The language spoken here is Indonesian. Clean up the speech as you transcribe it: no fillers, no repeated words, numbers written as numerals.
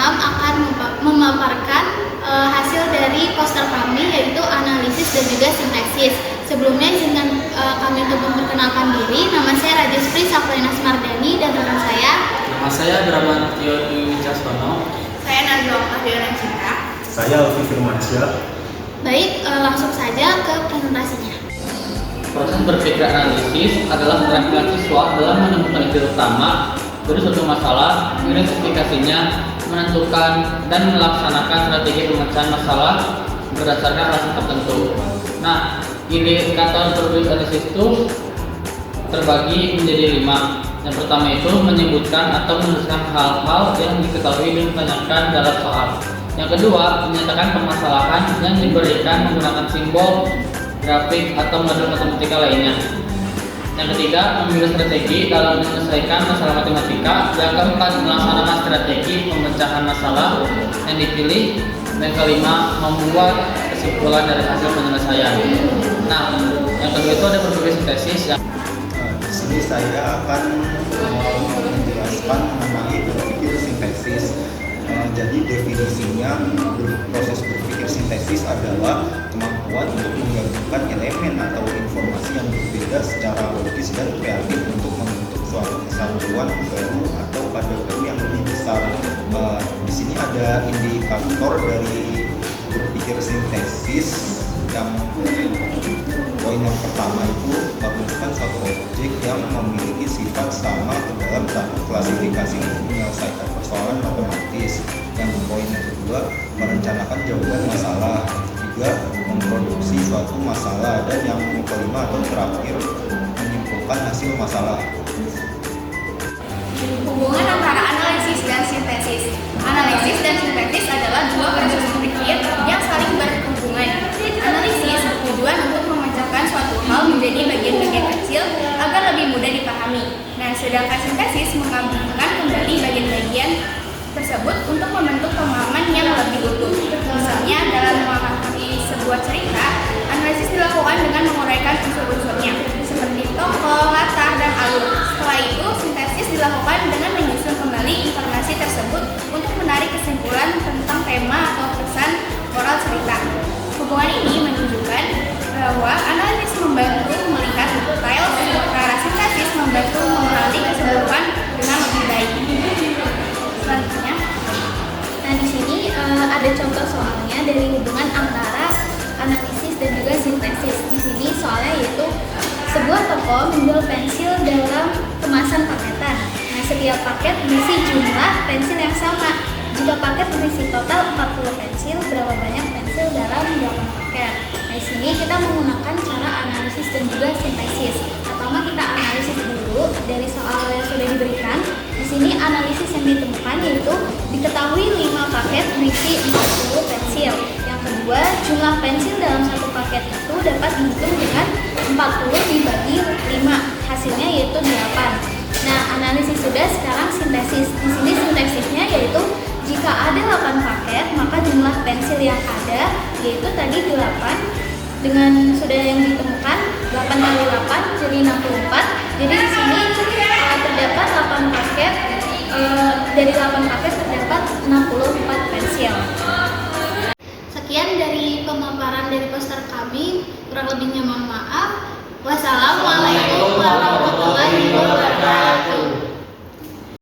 akan memaparkan hasil dari poster kami, yaitu analisis dan juga sintesis. Sebelumnya izinkan kami untuk memperkenalkan diri. Nama saya Rajespri Safrina Smardani dan rekan saya. Nama saya Bramantio Dwi Wicaksono. Saya Nazwa Fahiona Cinta. Saya Alfi Firmansyah. Baik, langsung saja ke presentasinya. Proses berpikir analisis adalah keterampilan siswa dalam menemukan ide utama dari suatu masalah, identifikasinya, menentukan dan melaksanakan strategi pemecahan masalah berdasarkan alasan tertentu. Nah, indikator berpikir analisis itu terbagi menjadi 5. Yang pertama itu menyebutkan atau menuliskan hal-hal yang diketahui dan ditanyakan dalam soal. Yang kedua, menyatakan permasalahan yang diberikan menggunakan simbol, grafik, atau model matematika lainnya. Yang ketiga, memilih strategi dalam menyelesaikan masalah matematika. Yang keempat, melaksanakan strategi pemecahan masalah yang dipilih. Dan kelima, membuat kesimpulan dari hasil penyelesaian. Nah, yang kedua itu ada berbagai sintesis. Di sini saya akan menjelaskan mengenai berpikir sintesis. Jadi definisinya, proses berpikir sintesis adalah kemampuan untuk menggabungkan elemen atau informasi yang berbeda secara logis dan kreatif untuk membentuk suatu kesatuan baru atau pada baru yang lebih besar. Di sini ada indikator dari berpikir sintesis. Yang poin yang pertama itu menentukan suatu objek yang memiliki sifat sama ke dalam satu klasifikasi untuk menyelesaikan persoalan matematis. Yang poin yang kedua, merencanakan jawaban masalah. Tiga, memproduksi suatu masalah. Dan yang kelima atau terakhir, menyimpulkan hasil masalah. Hubungan antara analisis dan sintesis. Analisis dan sintesis adalah dua proses berpikir yang saling berhubungan. Analisis bertujuan untuk memecahkan suatu hal menjadi bagian-bagian kecil agar lebih mudah dipahami. Nah, sedangkan sintesis menggabungkan kembali bagian-bagian tersebut untuk membentuk pemahaman yang lebih utuh. Misalnya, dalam memahami sebuah cerita, analisis dilakukan dengan menguraikan unsur-unsurnya, seperti tokoh, latar, dan alur. Setelah itu, sintesis dilakukan dengan menyusun kembali informasi tersebut untuk menarik kesimpulan tentang tema atau pesan moral cerita. Hubungan ini menunjukkan bahwa analisis membantu melihat detail, sementara sintesis membantu memahami keseluruhan dengan lebih baik. Selanjutnya, Nah, di sini ada contoh soalnya dari hubungan antara analisis dan juga sintesis. Di sini soalnya yaitu sebuah toko menjual pensil dalam kemasan paketan. Nah, setiap paket berisi jumlah pensil yang sama. Jika paket berisi total 40 pensil, berapa banyak pensil dalam 8 paket? Nah, di sini kita menggunakan cara analisis dan juga sintesis. Pertama kita analisis dulu dari soal yang sudah diberikan. Di sini analisis yang ditemukan yaitu diketahui 5 paket berisi 40 pensil. Yang kedua, jumlah pensil dalam satu paket itu dapat dihitung dengan 40 dibagi 5. Hasilnya yaitu 8. Nah, analisis sudah, sekarang sintesis. Di sini sintesisnya yaitu jika ada 8 paket, maka jumlah pensil yang ada yaitu tadi 8 dengan sudah yang ditemukan 8 kali 8 jadi 64. Jadi di sini terdapat 8 paket, dari 8 paket terdapat 64 pensil. Sekian dari pemaparan dari poster kami, kurang lebihnya mohon maaf. Wassalamualaikum